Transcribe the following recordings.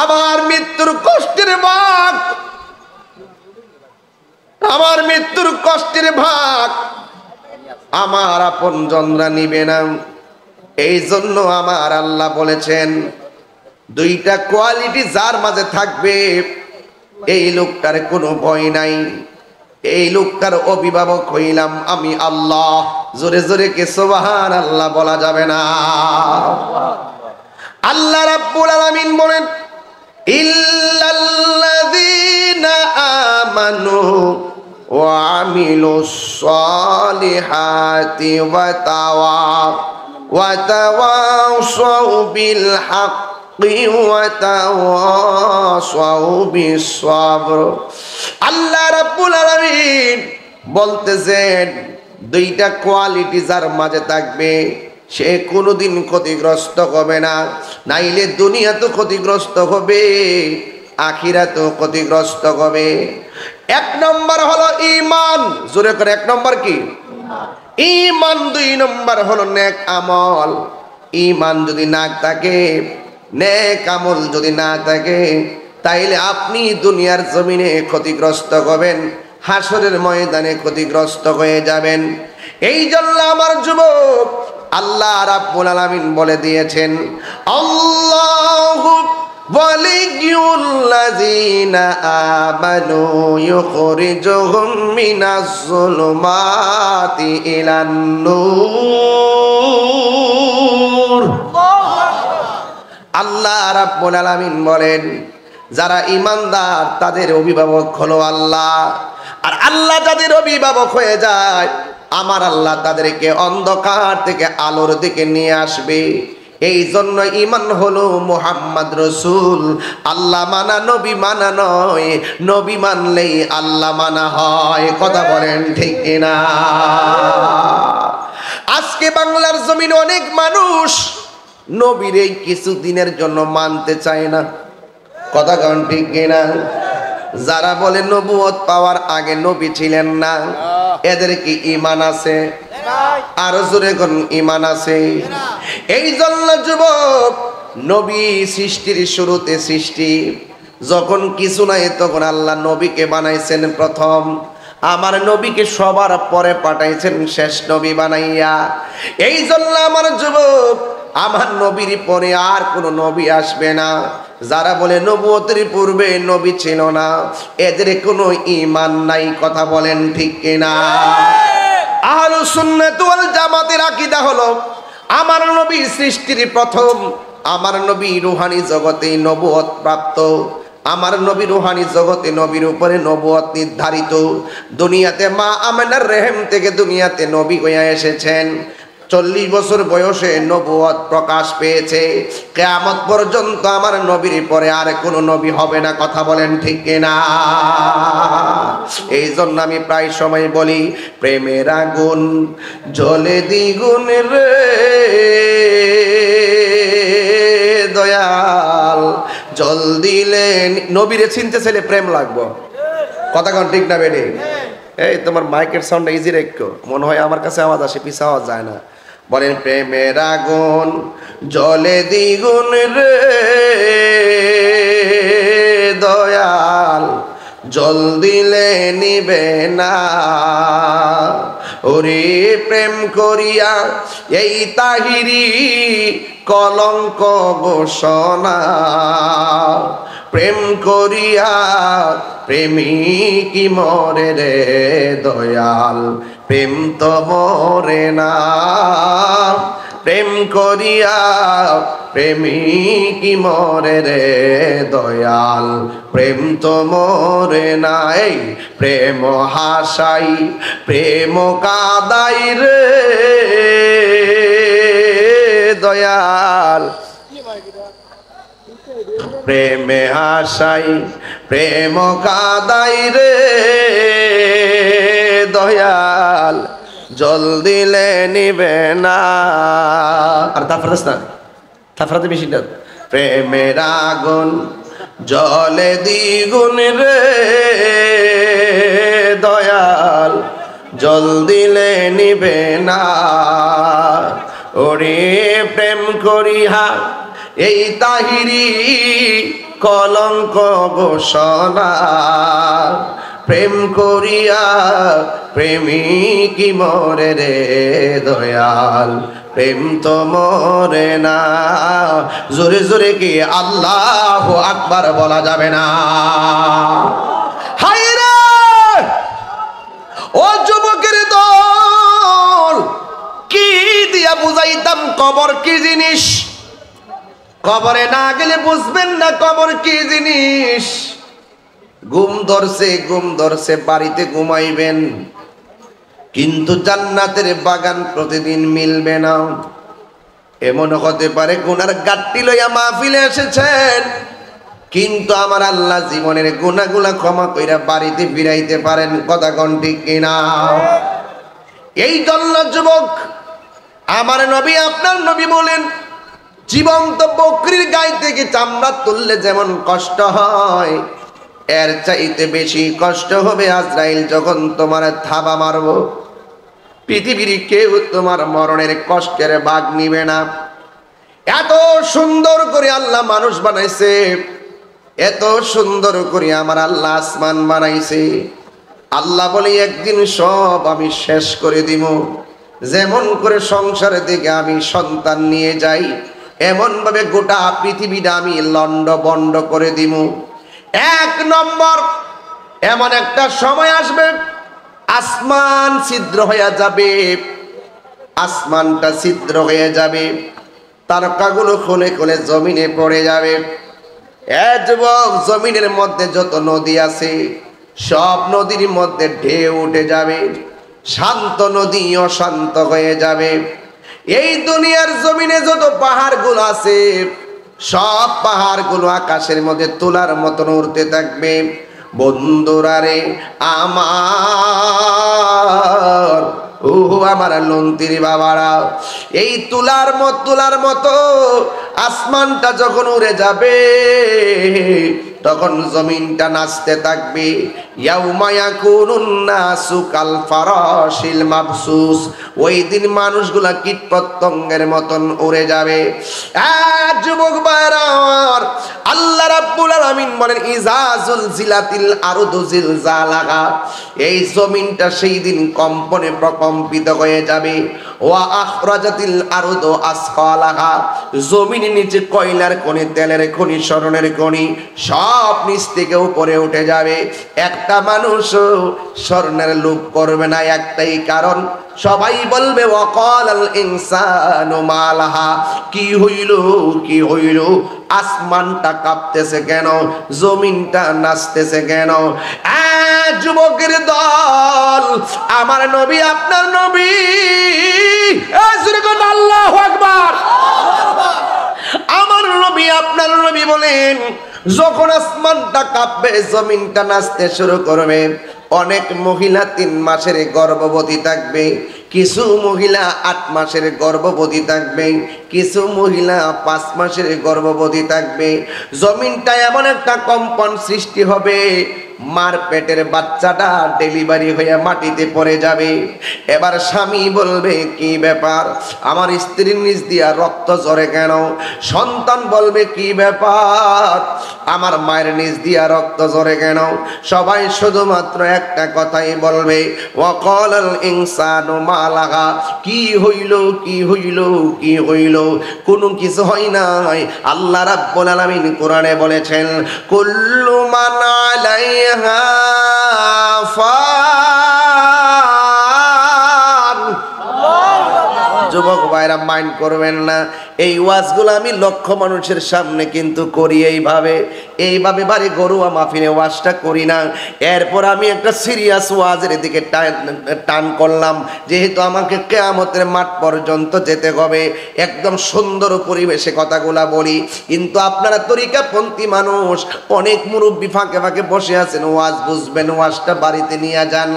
আমার মৃত্যুর কষ্টের ভাগ, আমার মৃত্যুর কষ্টের ভাগ আমার আপনজনরা নিবে না। এই জন্য আমার আল্লাহ বলেছেন দুইটা কোয়ালিটি যার মাঝে থাকবে এই লোকটার কোনো ভয় নাই, এই লোকটার অভিভাবক হইলাম আমি আল্লাহ। জোরে জোরে কে সুবহানাল্লাহ বলা যাবে না? আল্লাহ রাব্বুল আলামিন বলেন ইল্লাল্লাযীনা আমানু ওয়া আমিলুস সালিহাতি ওয়া তাওয়াসাউ বিল হাক্কি ওয়া তাওয়াসাউ বিস সাবর। আল্লাহ রাব্বুল আলামিন বলতেছেন দুইটা কোয়ালিটি যার মাঝে থাকবে সে কোনোদিন ক্ষতিগ্রস্ত হবে না, নাইলে দুনিয়া তো ক্ষতিগ্রস্ত হবে, আখিরাত তো ক্ষতিগ্রস্ত হবে। এক নম্বর হলো ঈমান, জোরে করে এক নম্বর কি? ঈমান। দুই নম্বর হলো নেক আমল। ঈমান যদি না থাকে, নেক আমল যদি না থাকে, তাইলে আপনি দুনিয়ার জমিনে ক্ষতিগ্রস্ত হবেন, হাসরের ময়দানে ক্ষতিগ্রস্ত হয়ে যাবেন। এই জন্য আমার যুবক আল্লাহ রাব্বুল আলামিন বলে দিয়েছেন আল্লাহু ওয়ালিয়ুল্লাযীনা আমানু ইউখরিজুহুম মিনাজ যুলুমাতি ইলান নূর। আল্লাহ রাব্বুল আলামিন বলেন যারা ঈমানদার তাদের অভিভাবক হলো আল্লাহ, আর আল্লাহ যাদের অভিভাবক হয়ে যায় আমার আল্লাহ তাদেরকে অন্ধকার থেকে আলোর দিকে নিয়ে আসবে। এই জন্য ঈমান হলো মুহাম্মদ রাসূল। আল্লাহ মানা নবী মানা নয়, নবী মানলেই আল্লাহ মানা হয়। কথা বলেন ঠিক কিনা? আজকে বাংলার জমিনে অনেক মানুষ নবীর এই কিছুদিনের জন্য মানতে চায় না। কথা কন ঠিক কিনা? যারা বলে নবুয়ত পাওয়ার আগে নবী ছিলেন না, এদের কি ঈমান আছে? আরো জোরে কোন ঈমান আছে? এই জন্য যুবক নবী সৃষ্টির শুরুতে সৃষ্টি যখন কিছু নাই তখন আল্লাহ নবীকে বানাইছেন প্রথম। আমার নবীকে সবার পরে পাঠাইছেন শেষ নবী বানাইয়া। এই জন্য আমার যুবক আমার নবীর পরে আর কোন নবী আসবে না। যারা বলে নবুয়তের পূর্বে নবী ছিল না, এদের কোনো ঈমান নাই। কথা বলেন ঠিক কিনা? আহলুস সুন্নাত ওয়াল জামাতের আকীদা হলো আমার নবী সৃষ্টির প্রথম, আমার নবী রূহানি জগতে নবুয়ত প্রাপ্ত, আমার নবী রূহানি জগতে নবীর উপরে নবুয়ত নির্ধারিত। দুনিয়াতে মা আমেনার রেহেম থেকে দুনিয়াতে নবী হয়ে এসেছেন। 40 বছর বয়সে নবুয়ত প্রকাশ পেয়েছে। কিয়ামত পর্যন্ত আমার নবীর পরে আর কোন নবী হবে না। কথা বলেন ঠিক কিনা? এই জন্য আমি প্রায় সময় বলি প্রেমের আগুন জ্বলে দ্বিগুণ রে দয়াল, জল দিলে নবীরে চিনতে চাইলে প্রেম লাগবো। কথা কন ঠিক না বেডি? এই তোমার মাইকের সাউন্ডটা ইজি রেখো, মনে হয় আমার কাছে আওয়াজ আসে, পিছে আওয়াজ যায় না। বলেন প্রেমের আগুন জ্বলে দ্বিগুণ রে দয়াল, জল দিলে নিবে না। ওরে প্রেম করিয়া এই তাহিরি কলঙ্ক ঘোষণা, প্রেম করিয়া প্রেমিকি মরে রে দয়াল, প্রেম তো মরে না। প্রেম করিয়া প্রেমিকি মরে রে দয়াল, প্রেম তো মরে নাই। প্রেম হাসাই প্রেম কাদাই রে দয়াল, প্রেমে হাসাই প্রেম কাদাই রে দয়াল, জল দিলে নিবে না। আর তারপরে না, তারপরে বেশি না। প্রেমের আগুন জলে দ্বিগুণ রে দয়াল, জল দিলে নিবে না। ওরে প্রেম করিয়া এই তাহিরি কলঙ্ক ঘোষণা, প্রেম করিয়া প্রেমিকি মরে রে দয়াল, প্রেম তো মরে না। জোরে জোরে কি আল্লাহু আকবার বলা যাবে না? হায়রে ও যুবকের দল, কি দিয়া বুঝাইতাম কবর কি জিনিস? কবরে না গেলে বুঝবেন না কবর কি জিনিস। ঘুম ধরছে বাড়িতে ঘুমাইবেন, কিন্তু জান্নাতের বাগান প্রতিদিন মিলবে না। এমন হতে পারে গুনার গাট্টি লইয়া মাহফিলে এসেছেন, কিন্তু আমার আল্লাহ জীবনের গুনাহগুলা ক্ষমা কইরা বাড়িতে ফিরাইতে পারেন। কথা কোন ঠিক কিনা? এই জন্য যুবক, আমার নবী আপনার নবী বলেন, জীবন্ত বকরির গায়ে থেকে চামড়া তুললে যেমন কষ্ট হয়, এর চাইতে বেশি কষ্ট হবে আজরাইল যখন তোমার থাবা মারব। পৃথিবীর কেউ তোমার মরণের কষ্টের ভাগ নিবে না। এত সুন্দর করে আল্লাহ মানুষ বানাইছে, এত সুন্দর করে আমার আল্লাহ আসমান বানাইছে। আল্লাহ বলে একদিন সব আমি শেষ করে দিব। যেমন করে সংসারের দিকে আমি সন্তান নিয়ে যাই, এমন ভাবে গোটা পৃথিবীটা আমি লন্ড বন্ড করে দিব। এক নম্বর, এমন একটা সময় আসবে আসমান ছিদ্র হয়ে যাবে, আসমানটা ছিদ্র হয়ে যাবে, তারকাগুলো খুলে খুলে জমিনে পড়ে যাবে। যুবক, জমিনের মধ্যে যত নদী আছে সব নদীর মধ্যে ঢেউ উঠে যাবে, শান্ত নদী অশান্ত হয়ে যাবে। এই দুনিয়ার জমিনে যত পাহাড়গুলো আছে সব পাহাড়গুলো আকাশের মধ্যে তুলার মতন উড়তে থাকবে। বন্ধুরা রে আমার, ও আমার লন্তির বাবারা, এই তুলার মতো আসমানটা যখন উড়ে যাবে তখন জমিনটা নাচতে থাকবে। ইয়াউমা ইয়াকুনুন নাসু কাল ফারাশিল মাবসুস, ওই দিন মানুষগুলা কীট পতঙ্গের মতন উড়ে যাবে। যুবক ভাইরা, আল্লাহ রাব্বুল আলামিন বলেন ইজা জুলজিলাতিল আরদু জিলজালাহা, এই জমিনটা সেই দিন কম্পনে প্রকম্পিত হয়ে যাবে। ওয়া আখরাজাতিল আরদু আসফালাহা, জমিনের নিচে কয়লার খনি, তেলের খনি, স্বর্ণের খনি সব নিচ থেকে উপরে উঠে যাবে। একটা মানুষ স্বর্ণের লোভ করবে না, একটাই কারণ, সবাই বলবে ওয়াকালাল ইনসানু মালাহা, কি হইল, আসমানটা কাঁপতেছে কেন, জমিনটা নাচতেছে কেন? যুবকের দল, আমার নবী আপনার নবী, আল্লাহু আকবার, আমার নবী আপনার নবী বলেন যখন আসমানটা কাঁপবে, জমিনটা নাচতে শুরু করবে, অনেক মহিলা 3 মাসের গর্ভবতী থাকবে, কিছু মহিলা 8 মাসের গর্ভবতী থাকবে, কিছু মহিলা 5 মাসের গর্ভবতী থাকবে। জমিনটা এমন একটা কম্পন সৃষ্টি হবে, মার পেটের বাচ্চাটা ডেলিভারি হয়ে মাটিতে পড়ে যাবে। এবার স্বামী বলবে কি ব্যাপার, আমার স্ত্রীর নিচ দিয়া রক্ত ঝরে কেন? সন্তান বলবে কি ব্যাপার, আমার মায়ের নিচ দিয়া রক্ত ঝরে কেন? সবাই শুধুমাত্র একটা কথাই বলবে ওয়াকালাল ইনসানু মালাহা, কি হইল, কোনো কিছু হয় নাই। আল্লাহ রাব্বুল আলামিন কোরআনে বলেছেন কুল্লু মান আলাইহা ফান। যুবক ভাইরা মাইন্ড করবেন না, এই ওয়াজগুলো আমি লক্ষ মানুষের সামনে কিন্তু করি এইভাবে বাড়ি গরুয়া মাহফিলে ওয়াজটা করি না। এরপর আমি একটা সিরিয়াস ওয়াজের দিকে টান করলাম, যেহেতু আমাকে কিয়ামতের মাঠ পর্যন্ত যেতে হবে, একদম সুন্দর পরিবেশে কথাগুলা বলি। কিন্তু আপনারা তরিকাপন্থী মানুষ, অনেক মুরব্বী ফাঁকে ফাঁকে বসে আছেন, ওয়াজ বুঝবেন, ওয়াজটা বাড়িতে নিয়ে যান।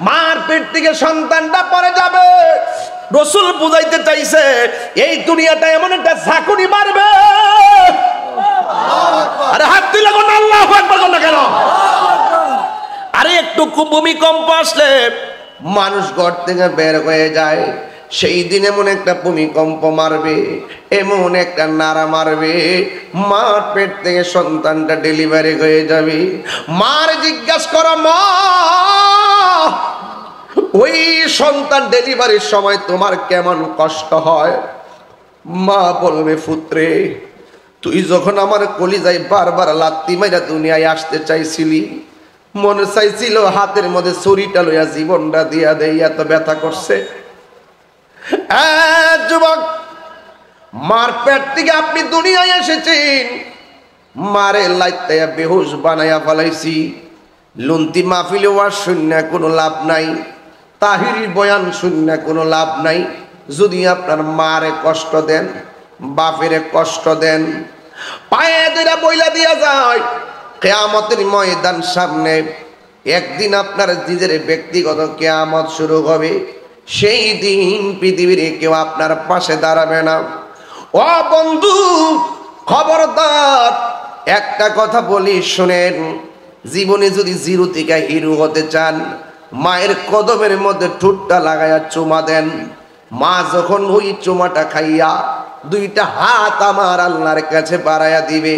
মার পেট থেকে সন্তানটা পড়ে যাবে, রাসূল বুঝাইতে চাইছে এই দুনিয়াটা এমন একটা ঝাঁকুনি মারবে। আরে হাত তুলে কোন আল্লাহু আকবার বল না কেন? আরে একটু ভূমিকম্প আসলে মানুষ ঘর থেকে বের হয়ে যায়, সেই দিন এমন একটা ভূমিকম্প মারবে, এমন একটা নাড়া মারবে, মার পেট থেকে সন্তানটা ডেলিভারি হয়ে যাবে। মার জিজ্ঞাসা করো, মা ওই সন্তান ডেলিভারির সময় তোমার কেমন কষ্ট হয়? মা বলবে, পুত্রে তুই যখন আমার কলিজায় বারবার লাত্তি মাইরা দুনিয়ায় আসতে চাইছিলি, মনে চাইছিল হাতের মধ্যে ছুরিটা লইয়া জীবনটা দিয়া দেই, এত ব্যথা করছে। যুবক, মার পেট থেকে আপনি দুনিয়ায় এসেছেন, মারে লাইতাইয়া বেহুশ বানাইয়া ফেলাইছি। লুন্তি মাহফিলে ওয়াজ শুননা কোনো লাভ নাই, তাহিরি বয়ান শুননা কোনো লাভ নাই। যদি আপনার মারে কষ্ট দেন, বাপেরে কষ্ট দেন, পায়ে দুইটা বইলা দিয়া যায়, কিয়ামতের ময়দান সামনে একদিন আপনার নিজের ব্যক্তিগত কিয়ামত শুরু হবে। সেই দিন পৃথিবীর কেউ আপনার পাশে দাঁড়াবে না। ও বন্ধু, খবরদার, একটা কথা বলি শুনেন, জীবনে যদি জিরো থেকে হিরো হতে চান, মায়ের কদমের মধ্যে ঠোঁটটা লাগাইয়া চুমা দেন। মা যখন ওই চুমাটা খাইয়া দুইটা হাত আমার আল্লাহর কাছে বাড়াইয়া দিবে,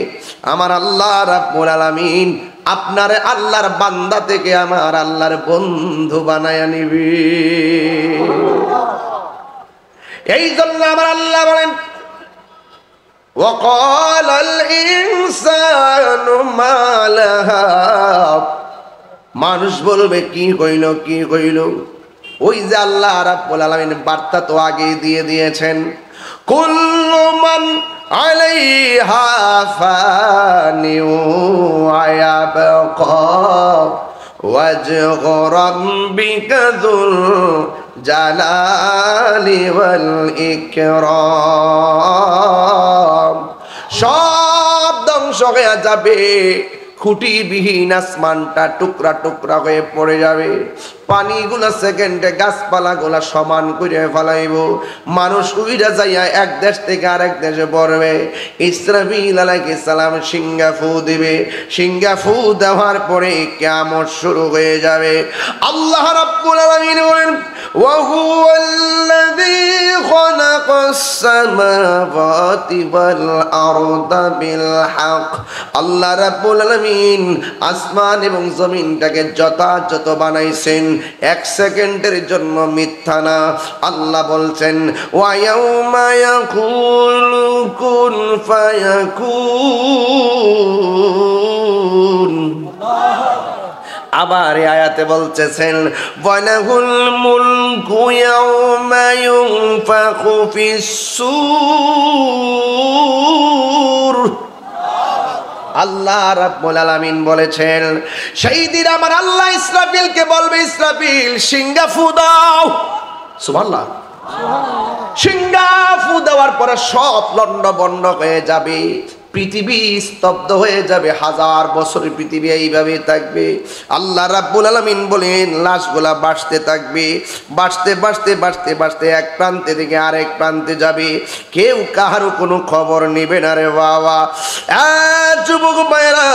আমার আল্লাহ রাব্বুল আলামিন আপনার আল্লাহর বান্দা থেকে আমার আল্লাহর বন্ধু বানায়া নিবে। এই জন্য আমার আল্লাহ বলেন, وقال الإنسان ما لها, মানুষ বলবে কি কইল কি কইল। ওই যে আল্লাহ রাব্বুল আলামিন বার্তা তো আগে দিয়ে দিয়েছেন, কুল্লু মান আলাইহা ফানিউ ওয়ায়াবকা ওয়াজহু রাব্বিকা যুল জালালি ওয়াল ইকরাম। সব ধ্বংস হয়ে যাবে, খুঁটিবিহীন আসমানটা টুকরা টুকরা হয়ে পড়ে যাবে, পানিগুলা সেকেন্ডে গাছপালা গুলা সমান করে ফেলাইব, মানুষ উইরা যাইয়া এক দেশ থেকে আরেক দেশে পড়বে। ইসরাফিল আলাইহিস সালাম সিংহা ফু দিবে, সিংহা ফু দেওয়ার পরে কিয়ামত শুরু হয়ে যাবে। আল্লাহ রাব্বুল আলামিন বলেন, ওয়া হুয়াল্লাযী খালাকাস সামাওয়াতি ওয়াল আরদা বিল হক। আল্লাহ রাব্বুল আলামিন আসমান এবং জমিনটাকে যথাযথ বানাইছেন, এক সেকেন্ডের জন্য মিথ্যা না। আল্লাহ বলছেন, ওয়া ইয়াউমা ইয়াকুলু কুন ফায়াকুন। আবার এই আয়াতে বলতেছেন, ওয়ালাহুল মুলকু ইয়াউমা ইউনফাখু ফিস-সূর। আল্লাহ রাব্বুল আলামিন বলেছেন, সেই দিন আমার আল্লাহ ইসরাফিলকে বলবে, ইসরাফিল সিংহা ফু দাও। সুবহানাল্লাহ। সিংহা ফু দেওয়ার পরে সব লন্ড বন্ড হয়ে যাবে, পৃথিবী স্তব্ধ হয়ে যাবে, হাজার বছর পৃথিবী এইভাবে থাকবে। আল্লাহ রাব্বুল আলামিন বলেন, লাশগুলা বাঁচতে থাকবে, বাঁচতে বাঁচতে বাঁচতে বাঁচতে এক প্রান্তে থেকে আরেক প্রান্তে যাবে, কেউ কাহারও কোনো খবর নেবে না রে বাবা। যুবক ভাইরা,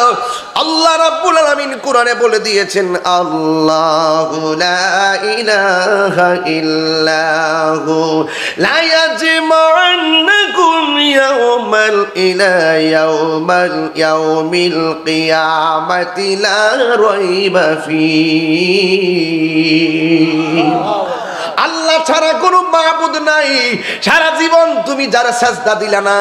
আল্লাহ রাব্বুল আলামিন কোরআনে বলে দিয়েছেন, আল্লাহু লা ইলাহা ইল্লাহু লা ইয়াজমা'ুন্নাকুম ইয়াওমাল ইয়াউমিল কিয়ামাতি লা রাইবা ফীহি। আল্লাহ ছাড়া কোনো মাবুদ নাই। সারা জীবন তুমি যারা সাজদা দিলা না,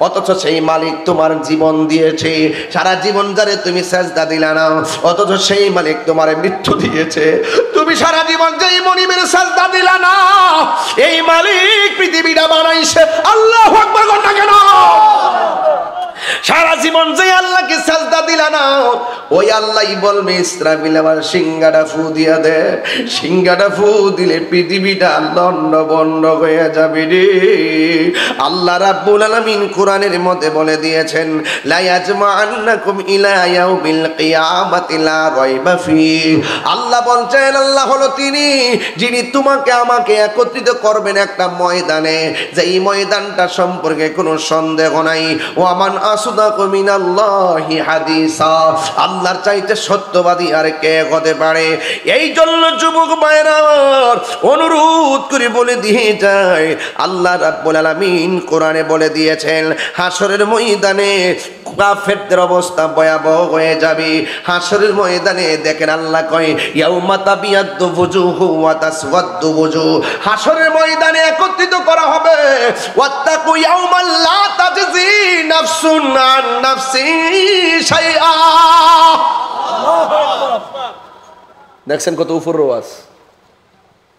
অথচ সেই মালিক তোমার জীবন দিয়েছে। সারা জীবন যারে তুমি সাজদা দিলা না, অথচ সেই মালিক তোমার মৃত্যু দিয়েছে। তুমি সারা জীবন যেই মনিবের সাজদা দিলা না, এই মালিক পৃথিবীটা বানাইছে। আল্লাহু আকবার বলনা কেন? সারা জীবন যে আল্লাহকে সাজদা দিলা না, ওই আল্লাহই বলবে, ইসরাফিল আবার সিংহাটা ফু দিয়া দে। সিংহাটা ফু দিলে পৃথিবীটা লন্ড বন্ড হয়ে যাবে রে। আল্লাহ রাব্বুল আলামিন কোরআনের মধ্যে বলে দিয়েছেন, লা ইয়াজমা'ুন্নাকুম ইলা ইয়াউমিল কিয়ামাতি লা রাইবা ফীহি। আল্লাহ বলছেন, আল্লাহ হলো তিনি যিনি তোমাকে আমাকে একত্রিত করবেন একটা ময়দানে, যেই ময়দানটা সম্পর্কে কোনো সন্দেহ নাই। ওয়া মান আসদাকু মিনাল্লাহি হাদিসা। হাদিসা, আল্লাহর চাইতে সত্যবাদী আর কে হতে পারে? এই জন্য যুবক ভাইরা অনুরোধ করে বলে দিয়ে যায়, আল্লাহ রাব্বুল আলামিন কোরআনে বলে দিয়েছেন হাসরের ময়দানে কাফেরদের অবস্থা ভয়াবহ হয়ে যাবে। হাসরের ময়দানে দেখেন আল্লাহ কয় ইয়াউমা তাবিয়াদ্দু ওয়াজুহু ওয়া তাসওয়াদ্দু ওয়াজুহ, হাসরের ময়দানে একত্রিত করা হবে। ওয়াত্তাকু ইয়াউমান লা তাজজি নাফসুন আন নাফসিন শাইআ। দেখছেন কত উপর ওয়াজ,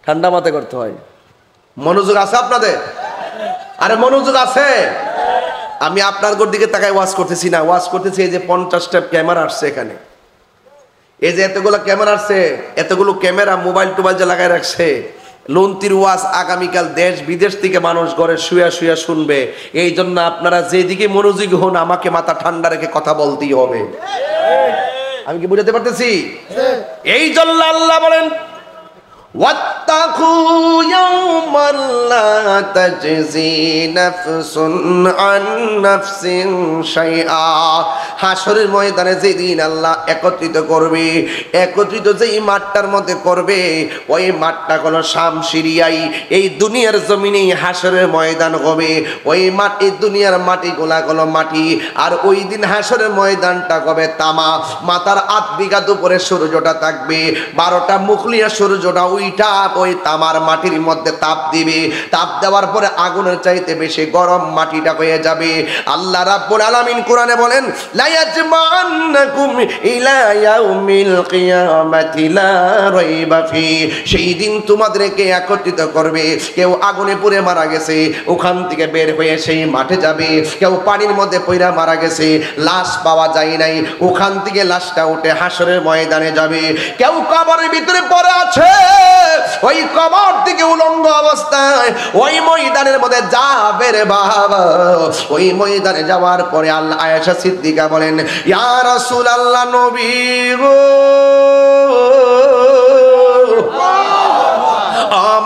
ঠান্ডা মাথায় করতে হয়। মনোযোগ আছে আপনাদের? আরে মনোযোগ আছে? আমি আপনার দিকে তাকায় ওয়াজ করতেছি না, ওয়াজ করতেছি এই যে 50টা ক্যামেরা আসছে এখানে, এই যে এতগুলো ক্যামেরা আসছে, এতগুলো ক্যামেরা মোবাইল টোবাইল যে লাগায় রাখছে, লন্তির ওয়াজ আগামীকাল দেশ বিদেশ থেকে মানুষ ঘরে শুয়া শুয়া শুনবে। এই জন্য আপনারা যেদিকে মনোযোগী হন, আমাকে মাথা ঠান্ডা রেখে কথা বলতেই হবে। আমি কি বুঝাতে পারতেছি? এই জন্য আল্লাহ বলেন ওয়াত্তাকু ইয়াওমান লা তাজজি নাফসুন আন নাফসিন শাইআ। হাসরের ময়দানে যেদিন আল্লাহ একত্রিত করবে, একত্রিত যেই মাঠটার মধ্যে করবে, ওই মাঠটা কোনো শামশিরিয়াই, এই দুনিয়ার জমিনেই হাসরের ময়দান হবে। ওই মাটি, দুনিয়ার মাটিগুলা কোনো মাটি, আর ওই দিন হাসরের ময়দানটা হবে তামা। মাথার 8 বিঘা উপরে সূর্যটা থাকবে, 12টা মুখলিয়া সূর্যটা ওইটা ওই তামার মাটির মধ্যে তাপ দিবে। তাপ দেওয়ার পরে আগুনের চাইতে বেশি গরম মাটিটা হয়ে যাবে। আল্লাহ রাব্বুল আলামিন কোরআনে বলেন লা ইয়াজমান্নাকুম ইলা ইয়াউমিল কিয়ামাতি লা রাইবা ফি। সেই দিন তোমাদেরকে একত্রিত করবে। কেউ আগুনে পুড়ে মারা গেছে, ওখান থেকে বের হয়ে সেই মাঠে যাবে। কেউ পানির মধ্যে পইরা মারা গেছে, লাশ পাওয়া যায় নাই, ওখান থেকে লাশটা উঠে হাসরের ময়দানে যাবে। কেউ কবরের ভিতরে পড়ে আছে, ওই কবর থেকে উলঙ্গ অবস্থায় ওই ময়দানের মধ্যে যাবে রে বাবা। ওই ময়দানে যাওয়ার পরে আল্লাহ আয়েশা সিদ্দিকা বলেন ইয়া রাসূলুল্লাহ, নবী গো,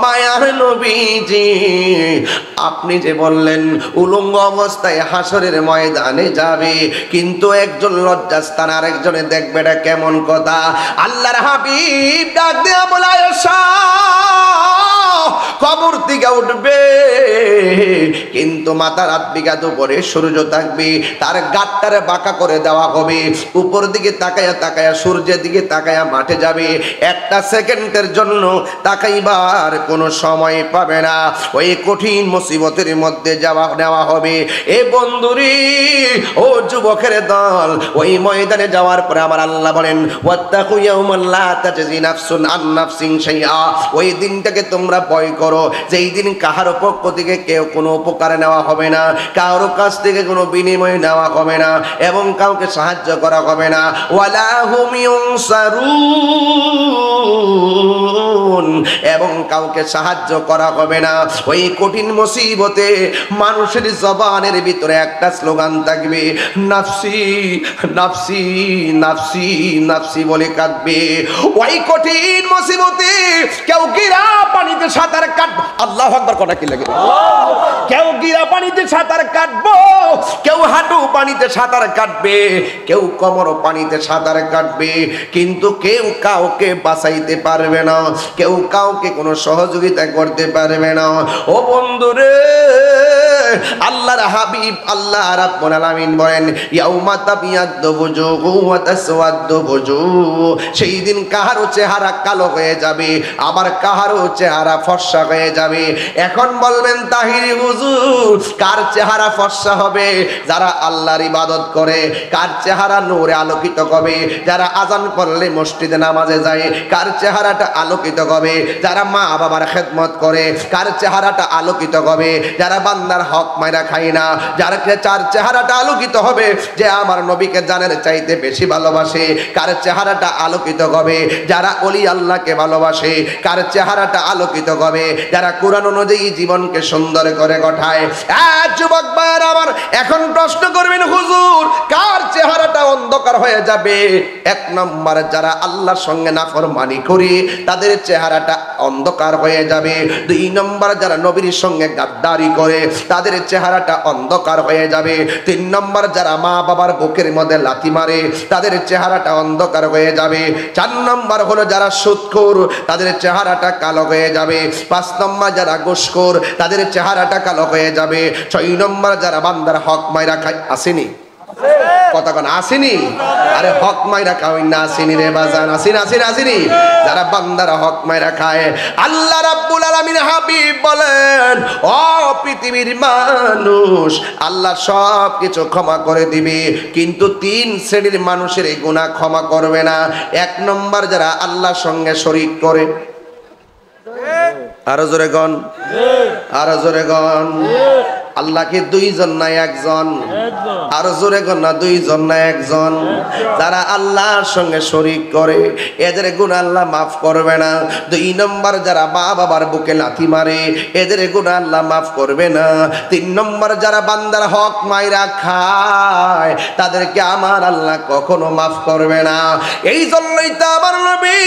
মায়ার নবীজি, আপনি যে বললেন উলঙ্গ অবস্থায় হাসরের ময়দানে যাবে, কিন্তু একজন লজ্জাস্থান আরেকজনে দেখবে, এটা কেমন কথা? আল্লাহর হাবিব ডাক দেয়া বলে আয়েশা, কবর থেকে উঠবে কিন্তু মাথার 8 বিঘা উপরে সূর্য থাকবে, তার গাতটারে বাঁকা করে দেওয়া হবে। উপর দিকে তাকায়া তাকায়া, সূর্যের দিকে তাকায়া মাঠে যাবে। একটা সেকেন্ডের জন্য তাকাইবার কোনো সময় পাবে না। ওই কঠিন মুসিবতের মধ্যে যাওয়া নেওয়া হবে। এ বন্ধুরি, ও যুবকের দল, ওই ময়দানে যাওয়ার পরে আমার আল্লাহ বলেন ওয়াত্তাকু ইয়াওমান লা তাজজি নাফসুন আন নাফসিন শাইআ। ওই দিনটাকে তোমরা ভয় করো, যেই দিন কাহার পক্ষ থেকে কেউ কোনো উপকার নেওয়া হবে না, কারো কাছ থেকে কোনো বিনিময় নেওয়া হবে না, এবং কাউকে সাহায্য করা হবে না। ওয়ালা হুম ইউনসারুন, এবং কাউকে সাহায্য করা হবে না। ওই কঠিন মুসিবতে মানুষের জবানের ভিতরে একটা স্লোগান থাকবে, নাফসি নাফসি নাফসি নাফসি বলে কাঁদবে। ওই কঠিন মুসিবতে কেউ গিরা পানিতে সাঁতার কাটবে, আল্লাহু আকবার, কথা কি লাগে? কেউ গিরা পানিতে সাঁতার কাটবো, কেউ হাঁটু পানিতে সাঁতার কাটবে, কেউ কোমর পানিতে সাঁতার কাটবে, কিন্তু কেউ কাউকে বাঁচাইতে পারবে না, কেউ কাউকে কোনো সহযোগিতা করতে পারবে না। ও বন্ধুরে, আল্লাহর হাবিব আল্লাহ রাব্বুল আলামিন বলেন ইয়াউমা তাবিয়াদ্দু ওয়াজুহু ওয়া তাসওয়াদ্দু ওয়াজুহ। সেই দিন কাহারও চেহারা কালো হয়ে যাবে, আবার কাহারও চেহারা ফর্সা হয়ে যাবে। এখন বলবেন তাহিরি হুজুর, কার চেহারা ফর্সা হবে? যারা আল্লাহর ইবাদত করে। কার চেহারা নূরে আলোকিত হবে? যারা আজান করলে মসজিদে নামাজে যায়। কার চেহারাটা আলোকিত হবে? যারা মা বাবার খেদমত করে। কার চেহারাটা আলোকিত হবে? যারা বান্দার হক মাইরা খায় না। যার চেহারাটা আলোকিত হবে? যে আমার নবীকে জানের চাইতে বেশি ভালোবাসে। কার চেহারাটা আলোকিত হবে? যারা ওলি আল্লাহকে ভালোবাসে। কার চেহারাটা আলোকিত হবে? যারা কোরআন অনুযায়ী জীবনকে সুন্দর করে গঠায়। যুবক ভাইরা আমার, এখন প্রশ্ন করবেন হুজুর, কার চেহারাটা অন্ধকার নম্বর হয়ে যাবে, 1 নম্বর যারা আল্লাহর সঙ্গে নাফরমানি করে তাদের চেহারাটা অন্ধকার হয়ে যাবে। 2 নম্বর যারা নবীর সঙ্গে গাদ্দারি করে তাদের চেহারাটা অন্ধকার হয়ে যাবে। 3 নম্বর যারা মা বাবার বুকের মধ্যে লাথি মারে তাদের চেহারাটা অন্ধকার হয়ে যাবে। 4 নম্বর হলো যারা সুদখোর তাদের চেহারাটা কালো হয়ে যাবে। 5 নম্বর যারা ঘুষখোর তাদের চেহারাটা কালো হয়ে যাবে। 6 নম্বর যারা বান্দার হক মাইরা খায়, আসেনি কথা কোন আসেনি? আরে হক মাইরা খাওয়াই না, আসেনি রে বাজান, আসেনি। যারা বান্দার হক মাইরা খায়, আল্লাহ রাব্বুল আলামিন হাবিব বলেন, ও পৃথিবীর মানুষ, আল্লাহ সব কিছু ক্ষমা করে দিবে, কিন্তু 3 শ্রেণীর মানুষের এই গুনাহ ক্ষমা করবে না। 1 নম্বর যারা আল্লাহর সঙ্গে শরীক করে, আরো জোরে গন, আরো জোরে গন। আল্লাহকে 2 জন না 1 জন? আরো জোরে গন না, 2 জন না 1 জন? যারা আল্লাহর সঙ্গে শরীক করে এদের গুনাহ আল্লাহ মাফ করবে না। 2 নম্বর যারা মা বাবার বুকে লাথি মারে এদের গুনাহ আল্লাহ মাফ করবে না। 3 নম্বর যারা বান্দার হক মাইরা খায় তাদেরকে আমার আল্লাহ কখনো মাফ করবে না। এই জন্যই তো আমার নবী,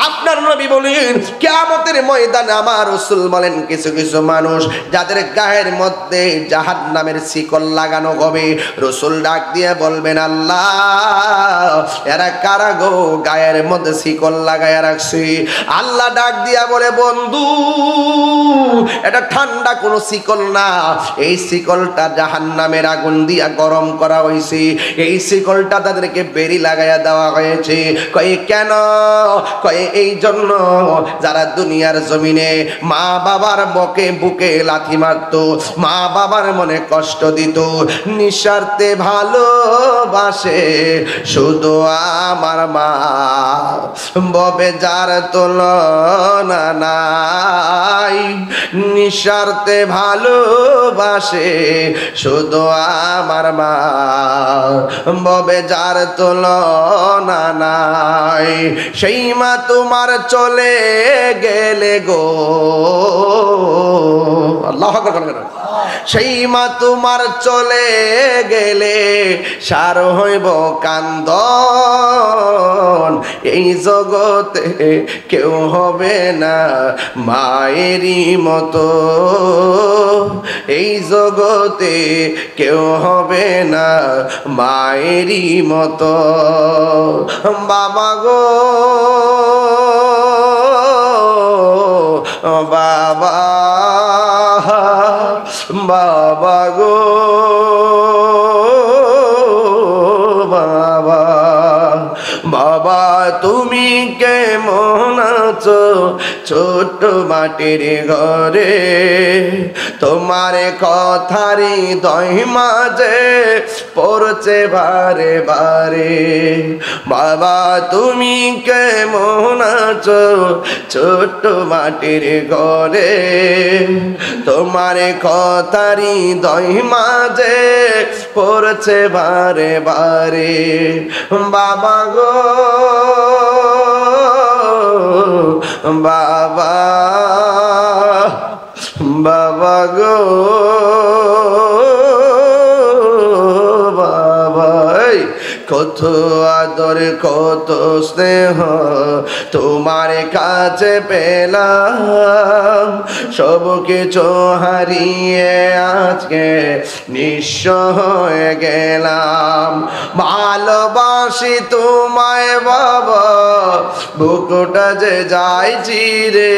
আপনার নবী বলেন, কিয়ামতের ময়দানে আমার রাসূল বলেন, কিছু কিছু মানুষ যাদের গায়ের মধ্যে জাহান্নামের শিকল লাগানো হবে, রাসূল ডাক দিয়ে বলবেন, আল্লাহ এরা কারা গো গায়ের মধ্যে শিকল লাগায়া রাখছে? আল্লাহ ডাক দিয়া বলে, বন্ধু এটা ঠান্ডা কোনো শিকল না, এই শিকলটা জাহান্নামের আগুন দিয়া গরম করা হয়েছে, এই শিকলটা তাদেরকে বেরি লাগাইয়া দেওয়া হয়েছে। কয়ে কেন? কয়ে এই জন্য যারা দুনিয়ার জমিনে মা বাবার বুকে লাথি মারতো, মা বাবার মনে কষ্ট দিত, নিঃস্বার্থে ভালোবাসে শুধু আমার মা, ববে যার তুলনা নাই, নিঃস্বার্থে ভালোবাসে শুধু আমার মা, ববে যার তুলনা নাই। সেই মা তোমার চলে গেলে গো, আল্লাহু আকবার, সেই মা তোমার চলে গেলে সার হইব কান্দন, এই জগতে কেউ হবে না মায়েরই মতো, এই জগতে কেউ হবে না মায়েরই মতো। বাবা গো বাবা, বাবা গো বাবা, বাবা তুমি কেমন আছো ছোট মাটির ঘরে, তোমার কথারই দই মাঝে পড়ছে বারে বারে, বাবা তুমি কেমন আছো ছোট মাটির ঘরে, তোমার কথারই দই মাঝে পড়ছে বারে বারে। বাবা গো বাবা, বাবা গো বাবা, কত আদর কত স্নেহ তোমার কাছে পেলাম, সব কিছু হারিয়ে আজকে নিঃস্ব হয়ে গেলাম। ভালোবাসি তোমায় বাবা, বুকটা যে যায় চিরে,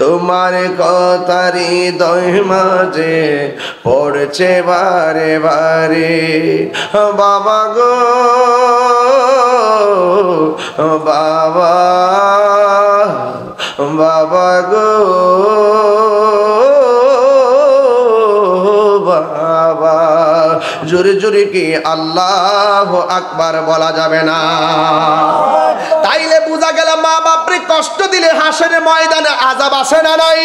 তোমার কথারই দই মাঝে পড়ছে বারে বারে। বাবা গো বাবা, বাবা গো বাবা, জোরে জোরে কি আল্লাহু আকবার বলা যাবে না? তাইলে বুঝা গেল মা বাপরে কষ্ট দিলে হাসরের ময়দানে আযাব আসে না নাই?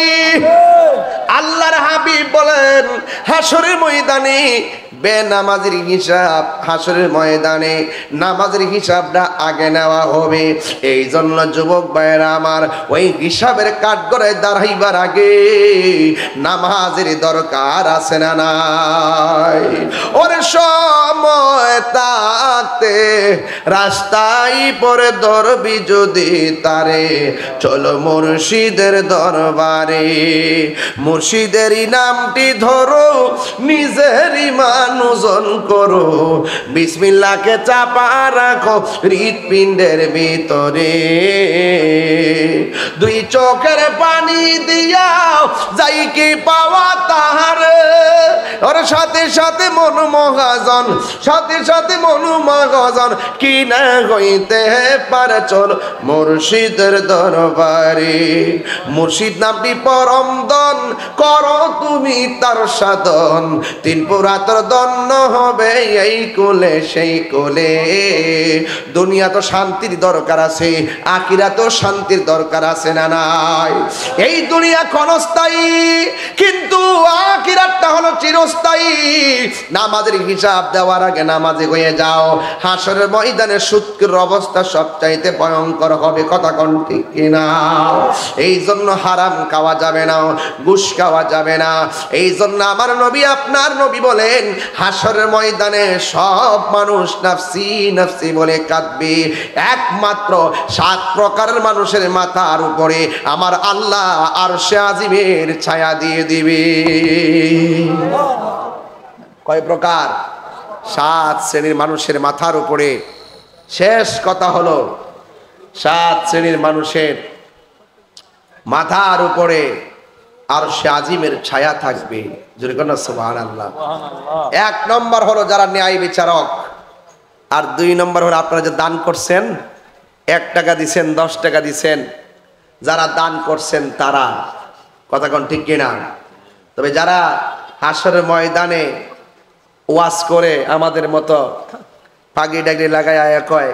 আল্লাহর হাবিব বলেন হাসরের ময়দানে বেনামাজির হিসাব হাসরের ময়দানে নামাজের হিসাবটা আগে নেওয়া হবে। এই জন্য যুবক ভাইয়েরা আমার, ওই হিসাবের কাঠগড়ে দাঁড়াইবার আগে নামাজের দরকার আছে না নাই? ওরে সময় থাকতে রাস্তায় পরে ধরবি যদি তারে, চলো মুর্শিদের দরবারে। মুর্শিদেরই নামটি ধরো, নিজের ইমান ওজন করো, বিসমিল্লাহকে চাপা রাখো হৃৎপিণ্ডের ভিতরে। দুই চোখের পানি দিয়া যাই কি পাওয়া তাহারে, ওর সাথে সাথে মন মহাজন, সাথে সাথে মন মহাজন, কি না হইতে পারে চল মুর্শিদের দরবারে। মুর্শিদ নামটি পরম দন, করো তুমি তার সাধন, তিন পুরাতর দন্য হবে এই কোলে সেই কোলে। দুনিয়া তো শান্তির দরকার আছে, আখিরা তো শান্তির দরকার আছে না নাই? এই দুনিয়া ক্ষণস্থায়ী, কিন্তু আখিরাতটা হলো চিরস্থায়ী। নামাজের হিসাব দেওয়ার আগে নামাজে হয়ে যাও, হাসরের ময়দানে সুৎকের অবস্থা সবচাইতে ভয়ঙ্কর হবে। কথা কোন ঠিক কিনা? এই জন্য হারাম খাওয়া যাবে না, ঘুষ খাওয়া যাবে না। এই জন্য আমার নবী, আপনার নবী বলেন হাসরের ময়দানে সব মানুষ নাফসি নাফসি বলে কাঁদবে, একমাত্র 7 প্রকারের মানুষের মাথার উপরে আমার আল্লাহ আরশে আজিমের ছায়া দিয়ে দিবে। কয় প্রকার? 7 শ্রেণীর মানুষের মাথার উপরে। শেষ কথা হলো 7 শ্রেণীর মানুষের মাথার উপরে আরশে আজিমের ছায়া থাকবে। জোরে কোন সুবহানাল্লাহ। 1 নম্বর হলো যারা ন্যায় বিচারক, আর 2 নম্বর হলো আপনারা যে দান করছেন, 1 টাকা দিছেন 10 টাকা দিছেন, যারা দান করছেন তারা। কথা কোন ঠিক কিনা? তবে যারা হাসরের ময়দানে ওয়াজ করে আমাদের মতো পাগড়ি ডাগড়ি লাগায় আয়া কয়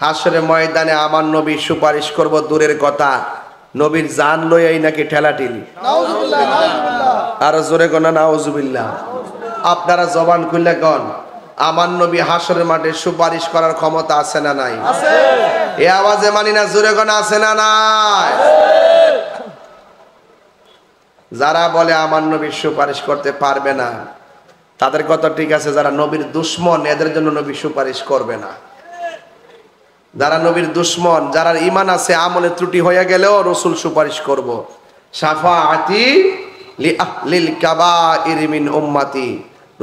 হাসরের ময়দানে আমার নবী সুপারিশ করব, দূরের কথা নবীর জান লইয়াই নাকি ঠেলাঠিলি। আরো জোরে কোন নাউজুবিল্লাহ। আপনারা জবান খুললে কোন আমার নবী হাসরের মাঠে সুপারিশ করার ক্ষমতা আছে না নাই? এ আওয়াজে মানি না, জোরে কোন আছে না নাই? যারা বলে আমার নবী সুপারিশ করতে পারবে না, তাদের কথা ঠিক আছে। যারা নবীর দুশ্মন, এদের জন্য নবী সুপারিশ করবে না। যারা নবীর দুশ্মন, যারা ঈমান আছে, আমলে ত্রুটি হয়ে গেলেও রাসূল সুপারিশ করব। শাফাআতি লিল কাবাইর মিন উম্মতি।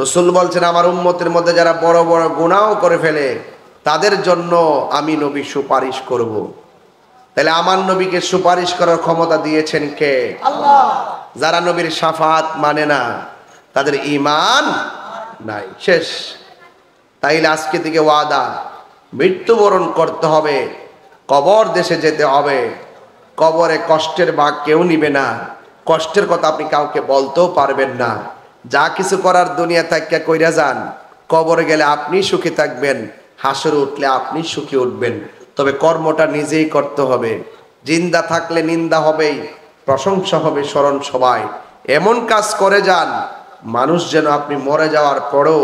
রাসূল বলছেন আমার উম্মতের মধ্যে যারা বড় বড় গুনাহ করে ফেলে তাদের জন্য আমি নবী সুপারিশ করব। তাহলে আমার নবীকে সুপারিশ করার ক্ষমতা দিয়েছেন কে? আল্লাহ। যারা নবীর শাফাআত মানে না, তাদের ঈমান নাই, শেষ। তাইলে আজকে থেকে ওয়াদা, মৃত্যুবরণ করতে হবে, কবর দেশে যেতে হবে। কবরে কষ্টের ভাগ কেউ নিবে না, কষ্টের কথা আপনি কাউকে বলতেও পারবেন না। যা কিছু করার দুনিয়া থেকে কইরা যান, কবরে গেলে আপনি সুখী থাকবেন, হাসরে উঠলে আপনি সুখী উঠবেন। তবে কর্মটা নিজেই করতে হবে। জিন্দা থাকলে নিন্দা হবেই, প্রশংসা হবে স্মরণ সবাই। এমন কাজ করে যান মানুষ যেন আপনি মরে যাওয়ার পরেও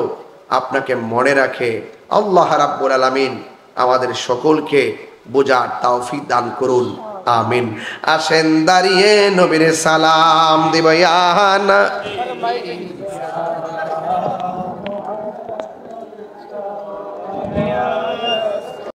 আপনাকে মনে রাখে। আল্লাহ রাব্বুল আলামিন আমাদের সকলকে বোঝার তৌফিক দান করুন, আমিন। আসেন দাঁড়িয়ে নবীর সালাম দিব ইয়ানা।